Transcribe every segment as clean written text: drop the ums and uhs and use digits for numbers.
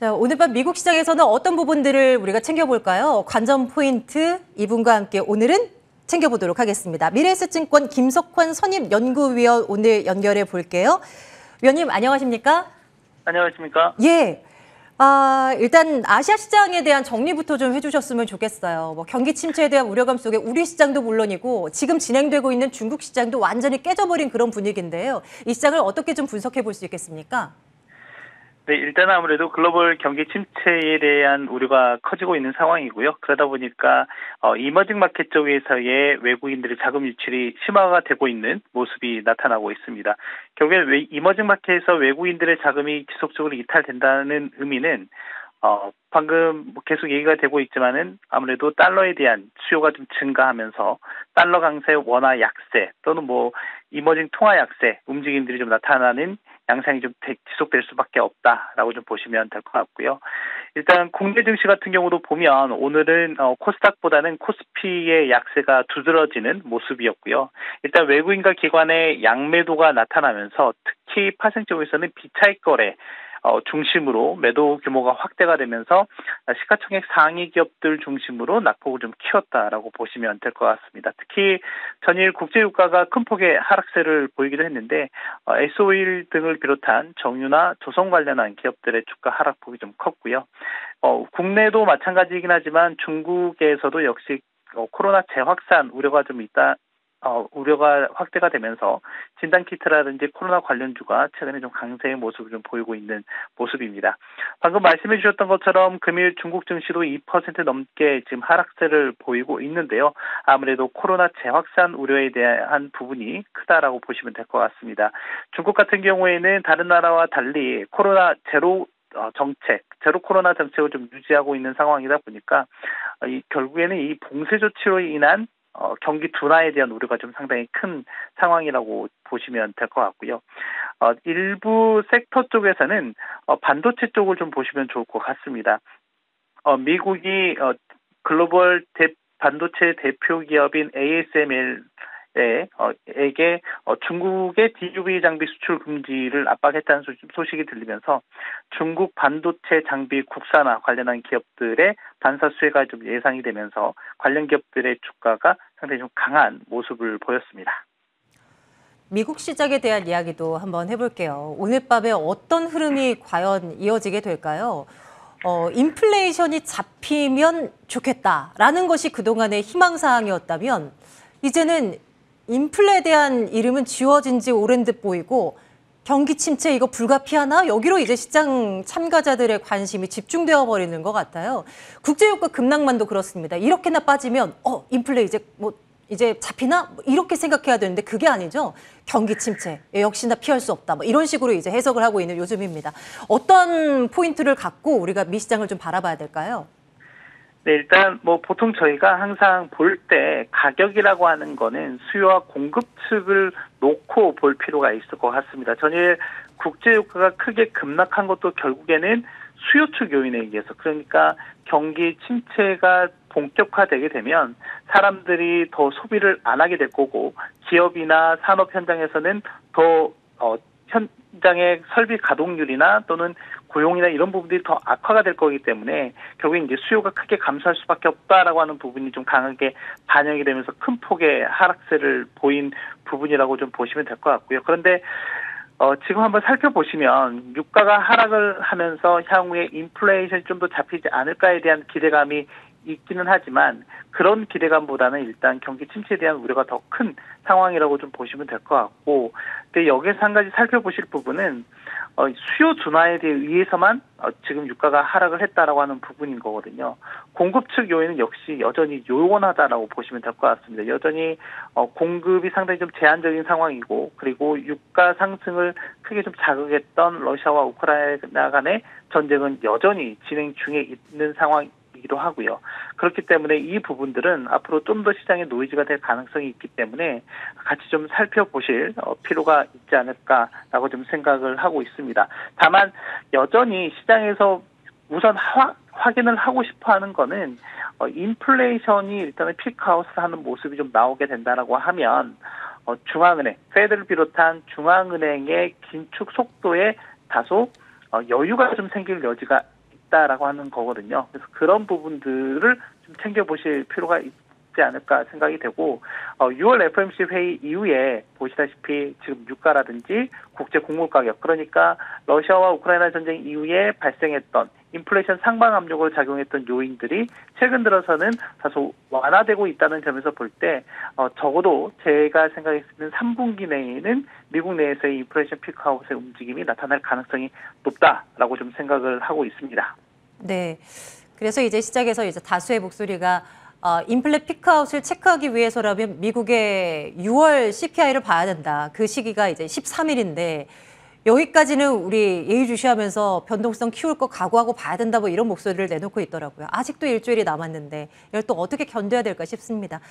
자, 오늘 밤 미국 시장에서는 어떤 부분들을 우리가 챙겨볼까요? 관전 포인트 이분과 함께 오늘은 챙겨보도록 하겠습니다. 미래에셋증권 김석환 선임연구위원 오늘 연결해 볼게요. 위원님 안녕하십니까? 안녕하십니까? 예. 일단 아시아 시장에 대한 정리부터 좀 해주셨으면 좋겠어요. 뭐 경기 침체에 대한 우려감 속에 우리 시장도 물론이고 지금 진행되고 있는 중국 시장도 완전히 깨져버린 그런 분위기인데요. 이 시장을 어떻게 좀 분석해 볼 수 있겠습니까? 네, 일단 아무래도 글로벌 경기 침체에 대한 우려가 커지고 있는 상황이고요. 그러다 보니까 이머징 마켓 쪽에서의 외국인들의 자금 유출이 심화가 되고 있는 모습이 나타나고 있습니다. 결국에 이머징 마켓에서 외국인들의 자금이 지속적으로 이탈된다는 의미는 방금 계속 얘기가 되고 있지만은 아무래도 달러에 대한 수요가 좀 증가하면서 달러 강세 원화 약세 또는 이머징 통화 약세 움직임들이 좀 나타나는 양상이 좀 지속될 수밖에 없다라고 좀 보시면 될 것 같고요. 일단 국내 증시 같은 경우도 보면 오늘은 코스닥보다는 코스피의 약세가 두드러지는 모습이었고요. 일단 외국인과 기관의 양매도가 나타나면서 특히 파생 쪽에서는 비차익 거래 중심으로 매도 규모가 확대가 되면서 시가총액 상위 기업들 중심으로 낙폭을 좀 키웠다라고 보시면 될 것 같습니다. 특히 전일 국제유가가 큰 폭의 하락세를 보이기도 했는데 S-오일 등을 비롯한 정유나 조선 관련한 기업들의 주가 하락폭이 좀 컸고요. 국내도 마찬가지이긴 하지만 중국에서도 역시 코로나 재확산 우려가 좀 있다. 우려가 확대가 되면서 진단키트라든지 코로나 관련주가 최근에 좀 강세의 모습을 좀 보이고 있는 모습입니다. 방금 말씀해 주셨던 것처럼 금일 중국 증시도 2% 넘게 지금 하락세를 보이고 있는데요. 아무래도 코로나 재확산 우려에 대한 부분이 크다라고 보시면 될 것 같습니다. 중국 같은 경우에는 다른 나라와 달리 코로나 제로 코로나 정책을 좀 유지하고 있는 상황이다 보니까 결국에는 이 봉쇄 조치로 인한 경기 둔화에 대한 우려가 좀 상당히 큰 상황이라고 보시면 될 것 같고요. 일부 섹터 쪽에서는 반도체 쪽을 좀 보시면 좋을 것 같습니다. 미국이 글로벌 반도체 대표 기업인 ASML에게 중국의 DUV 장비 수출 금지를 압박했다는 소식이 들리면서 중국 반도체 장비 국산화 관련한 기업들의 반사 수혜가 좀 예상이 되면서 관련 기업들의 주가가 상당히 좀 강한 모습을 보였습니다. 미국 시장에 대한 이야기도 한번 해볼게요. 오늘 밤에 어떤 흐름이 과연 이어지게 될까요? 인플레이션이 잡히면 좋겠다라는 것이 그동안의 희망사항이었다면 이제는 인플레에 대한 이름은 지워진 지 오랜 듯 보이고 경기 침체 이거 불가피하나? 여기로 이제 시장 참가자들의 관심이 집중되어 버리는 것 같아요. 국제유가 급락만도 그렇습니다. 이렇게나 빠지면 인플레 이제 잡히나? 이렇게 생각해야 되는데 그게 아니죠. 경기 침체 역시나 피할 수 없다. 이런 식으로 이제 해석을 하고 있는 요즘입니다. 어떤 포인트를 갖고 우리가 미 시장을 좀 바라봐야 될까요? 네, 일단 보통 저희가 항상 볼 때 가격이라고 하는 거는 수요와 공급 측을 놓고 볼 필요가 있을 것 같습니다. 전일 국제유가가 크게 급락한 것도 결국에는 수요 측 요인에 의해서, 그러니까 경기 침체가 본격화되게 되면 사람들이 더 소비를 안 하게 될 거고 기업이나 산업 현장에서는 더 현장의 설비 가동률이나 또는 고용이나 이런 부분들이 더 악화가 될 거기 때문에 결국에 이제 수요가 크게 감소할 수밖에 없다라고 하는 부분이 좀 강하게 반영이 되면서 큰 폭의 하락세를 보인 부분이라고 좀 보시면 될 것 같고요. 그런데 지금 한번 살펴보시면 유가가 하락을 하면서 향후에 인플레이션이 좀 더 잡히지 않을까에 대한 기대감이 있기는 하지만 그런 기대감보다는 일단 경기 침체에 대한 우려가 더 큰 상황이라고 좀 보시면 될 것 같고, 근데 여기서 한 가지 살펴보실 부분은 수요 둔화에 의해서만 지금 유가가 하락을 했다라고 하는 부분인 거거든요. 공급 측 요인은 역시 여전히 요원하다라고 보시면 될 것 같습니다. 여전히 공급이 상당히 좀 제한적인 상황이고, 그리고 유가 상승을 크게 좀 자극했던 러시아와 우크라이나 간의 전쟁은 여전히 진행 중에 있는 상황이기도 하고요. 그렇기 때문에 이 부분들은 앞으로 좀 더 시장의 노이즈가 될 가능성이 있기 때문에 같이 좀 살펴보실 필요가 있지 않을까라고 좀 생각을 하고 있습니다. 다만 여전히 시장에서 우선 확인을 하고 싶어하는 거는 인플레이션이 일단은 피크아웃을 하는 모습이 좀 나오게 된다라고 하면 중앙은행, 페드를 비롯한 중앙은행의 긴축 속도에 다소 여유가 좀 생길 여지가 있다라고 하는 거거든요. 그래서 그런 부분들을 좀 챙겨보실 필요가 있지 않을까 생각이 되고 6월 FOMC 회의 이후에 보시다시피 지금 유가라든지 국제 곡물 가격 그러니까 러시아와 우크라이나 전쟁 이후에 발생했던 인플레이션 상방 압력으로 작용했던 요인들이 최근 들어서는 다소 완화되고 있다는 점에서 볼 때 적어도 제가 생각했을 때는 3분기 내에는 미국 내에서의 인플레이션 피크아웃의 움직임이 나타날 가능성이 높다라고 좀 생각을 하고 있습니다. 네. 그래서 이제 시작에서 이제 다수의 목소리가 인플레 피크아웃을 체크하기 위해서라면 미국의 6월 CPI를 봐야 된다. 그 시기가 이제 13일인데 여기까지는 우리 예의주시하면서 변동성 키울 거 각오하고 봐야 된다 뭐 이런 목소리를 내놓고 있더라고요. 아직도 일주일이 남았는데 이걸 또 어떻게 견뎌야 될까 싶습니다.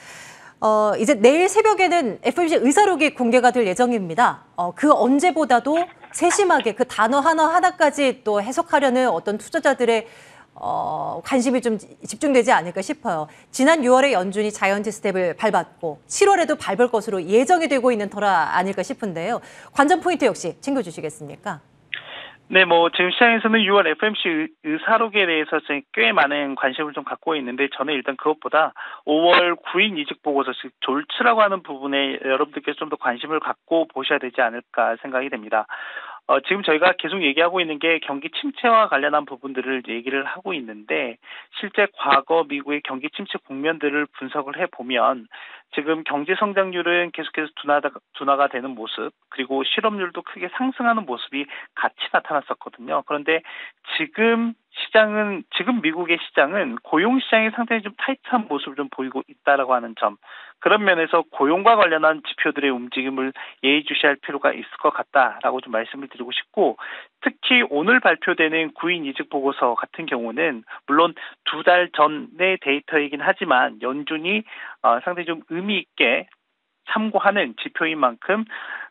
이제 내일 새벽에는 FOMC 의사록이 공개가 될 예정입니다. 그 언제보다도 세심하게 그 단어 하나하나까지 또 해석하려는 어떤 투자자들의 관심이 좀 집중되지 않을까 싶어요. 지난 6월에 연준이 자이언트 스텝을 밟았고 7월에도 밟을 것으로 예정이 되고 있는 터라 아닐까 싶은데요. 관전 포인트 역시 챙겨주시겠습니까? 네, 지금 시장에서는 6월 FOMC 의사록에 대해서 꽤 많은 관심을 좀 갖고 있는데 저는 일단 그것보다 5월 9일 이직 보고서 즉 졸츠라고 하는 부분에 여러분들께서 좀 더 관심을 갖고 보셔야 되지 않을까 생각이 됩니다. 지금 저희가 계속 얘기하고 있는 게 경기 침체와 관련한 부분들을 얘기를 하고 있는데 실제 과거 미국의 경기 침체 국면들을 분석을 해보면 지금 경제 성장률은 계속해서 둔화가 되는 모습 그리고 실업률도 크게 상승하는 모습이 같이 나타났었거든요. 그런데 지금 미국의 시장은 고용 시장이 상당히 좀 타이트한 모습을 좀 보이고 있다라고 하는 점. 그런 면에서 고용과 관련한 지표들의 움직임을 예의주시할 필요가 있을 것 같다라고 좀 말씀을 드리고 싶고 특히 오늘 발표되는 구인 이직 보고서 같은 경우는 물론 2달 전의 데이터이긴 하지만 연준이 상당히 좀 의미 있게 참고하는 지표인 만큼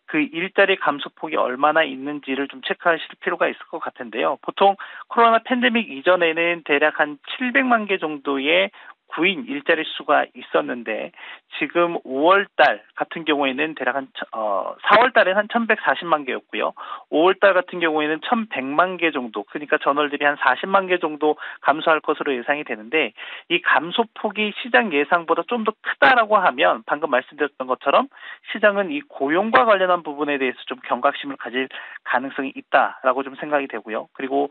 그 일자리 감소폭이 얼마나 있는지를 좀 체크하실 필요가 있을 것 같은데요. 보통 코로나 팬데믹 이전에는 대략 한 700만 개 정도의 구인 일자리 수가 있었는데 지금 5월달 같은 경우에는 대략 4월달에는 한 1,140만 개였고요. 5월달 같은 경우에는 1,100만 개 정도, 그러니까 전월들이 한 40만 개 정도 감소할 것으로 예상이 되는데 이 감소폭이 시장 예상보다 좀 더 크다라고 하면 방금 말씀드렸던 것처럼 시장은 이 고용과 관련한 부분에 대해서 좀 경각심을 가질 가능성이 있다라고 좀 생각이 되고요. 그리고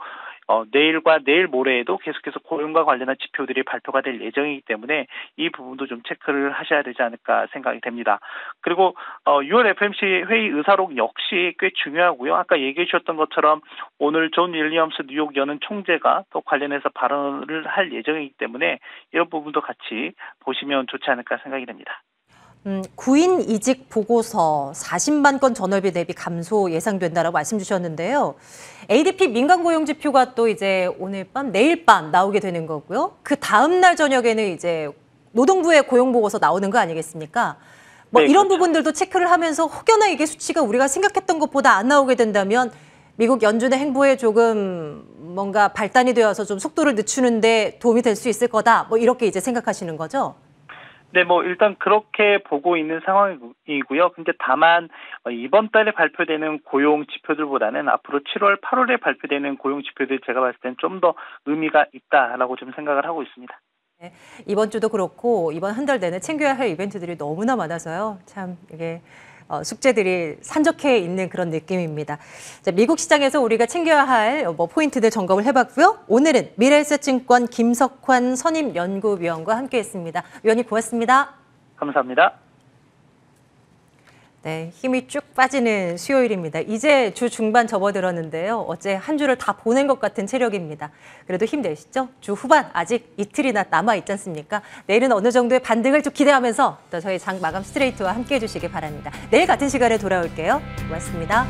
내일과 내일 모레에도 계속해서 고용과 관련한 지표들이 발표가 될 예정이기 때문에 이 부분도 좀 체크를 하셔야 되지 않을까 생각이 됩니다. 그리고 6월 FOMC 회의 의사록 역시 꽤 중요하고요. 아까 얘기해 주셨던 것처럼 오늘 존 윌리엄스 뉴욕 연은 총재가 또 관련해서 발언을 할 예정이기 때문에 이런 부분도 같이 보시면 좋지 않을까 생각이 됩니다. 구인 이직 보고서 40만 건 전월비 대비 감소 예상된다라고 말씀 주셨는데요. ADP 민간 고용 지표가 또 이제 오늘 밤, 내일 밤 나오게 되는 거고요. 그 다음 날 저녁에는 이제 노동부의 고용 보고서 나오는 거 아니겠습니까? 뭐 네, 이런 그렇죠. 부분들도 체크를 하면서 혹여나 이게 수치가 우리가 생각했던 것보다 안 나오게 된다면 미국 연준의 행보에 조금 뭔가 발단이 되어서 좀 속도를 늦추는데 도움이 될 수 있을 거다. 뭐 이렇게 이제 생각하시는 거죠? 네, 일단 그렇게 보고 있는 상황이고요. 근데 다만 이번 달에 발표되는 고용 지표들보다는 앞으로 7월, 8월에 발표되는 고용 지표들이 제가 봤을 때는 좀 더 의미가 있다라고 좀 생각을 하고 있습니다. 네, 이번 주도 그렇고 이번 한 달 내내 챙겨야 할 이벤트들이 너무나 많아서요. 참 이게 숙제들이 산적해 있는 그런 느낌입니다. 자, 미국 시장에서 우리가 챙겨야 할 포인트들 점검을 해봤고요. 오늘은 미래에셋증권 김석환 선임연구위원과 함께했습니다. 위원님 고맙습니다. 감사합니다. 네, 힘이 쭉 빠지는 수요일입니다. 이제 주 중반 접어들었는데요. 어제 한 주를 다 보낸 것 같은 체력입니다. 그래도 힘내시죠? 주 후반 아직 이틀이나 남아있지 않습니까? 내일은 어느 정도의 반등을 좀 기대하면서 또 저희 장 마감 스트레이트와 함께해 주시기 바랍니다. 내일 같은 시간에 돌아올게요. 고맙습니다.